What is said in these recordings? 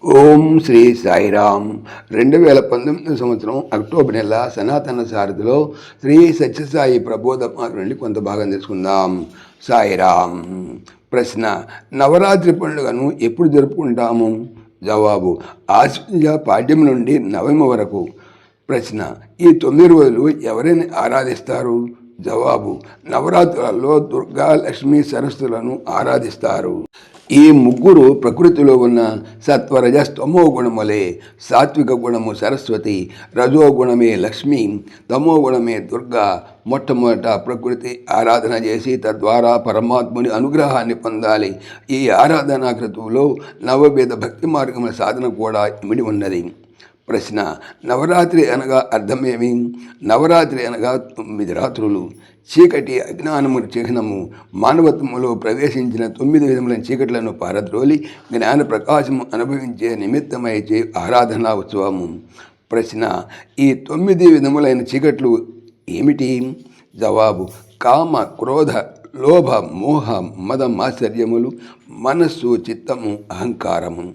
ఓం శ్రీ సాయిరామ్ 2019 సంవత్సరం అక్టోబర్ నెల సనాతన సారథిలో శ్రీ సత్యసాయి ప్రబోధమాల నుండి కొంత భాగం తెలుసుకుందాం. సాయిరామ్. ప్రశ్న: నవరాత్రి పండుగను ఎప్పుడు జరుపుకుంటాము? జవాబు: ఆశ్వయుజ పాడ్యం నుండి నవమి వరకు. ప్రశ్న: ఈ 9 రోజులు ఎవరిని ఆరాధిస్తారు? జవాబు: నవరాత్రులలో దుర్గా, లక్ష్మీ, సరస్వతులను ఆరాధిస్తారు. ఈ ముగ్గురు ప్రకృతిలో ఉన్న సత్వరజస్తమో గుణములే. సాత్విక గుణము సరస్వతి, రజోగుణమే లక్ష్మి, తమో గుణమే దుర్గా. మొట్టమొదట ప్రకృతి ఆరాధన చేసి తద్వారా పరమాత్ముని అనుగ్రహాన్ని పొందాలి. ఈ ఆరాధనా క్రతువులో నవవిధ భక్తి మార్గముల సాధన కూడా ఇమిడి ఉన్నది. ప్రశ్న: నవరాత్రి అనగా అర్థమేమి? నవరాత్రి అనగా 9 రాత్రులు. చీకటి అజ్ఞానము చిహ్నము. మానవత్వములో ప్రవేశించిన 9 విధములైన చీకట్లను పారద్రోలి జ్ఞాన ప్రకాశము అనుభవించే నిమిత్తమైచే ఆరాధనా ఉత్సవము. ప్రశ్న: ఈ 9 విధములైన చీకట్లు ఏమిటి? జవాబు: కామ, క్రోధ, లోభ, మోహ, మద, మాత్సర్యములు, మనస్సు, చిత్తము, అహంకారము.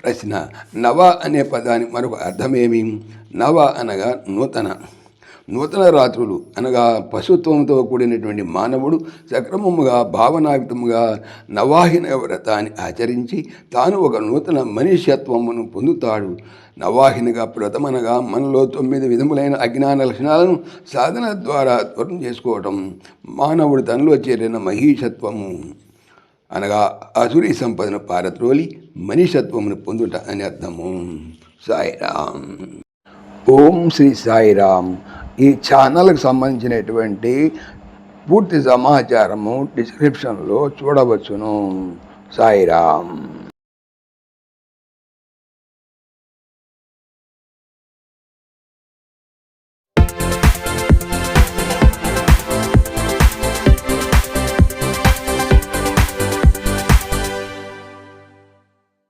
ప్రశ్న: నవ అనే పదానికి మరొక అర్థమేమి? నవ అనగా నూతన రాత్రులు అనగా పశుత్వంతో కూడినటువంటి మానవుడు సక్రమముగా భావనాయుక్తముగా నవాహిన వ్రతాన్ని ఆచరించి తాను ఒక నూతన మనుష్యత్వమును పొందుతాడు. నవాహినిగా వ్రతమనగా మనలో 9 విధములైన అజ్ఞాన లక్షణాలను సాధన ద్వారా దూరం చేసుకోవటం. మానవుడు తనలో చేరిన మహీషత్వము అనగా అసురీ సంపదను పారద్రోలి మనిషత్వమును పొందుట అని అర్థము. సాయిరామ్. ఓం శ్రీ సాయిరామ్. ఈ ఛానల్కి సంబంధించినటువంటి పూర్తి సమాచారము డిస్క్రిప్షన్లో చూడవచ్చును. సాయిరామ్.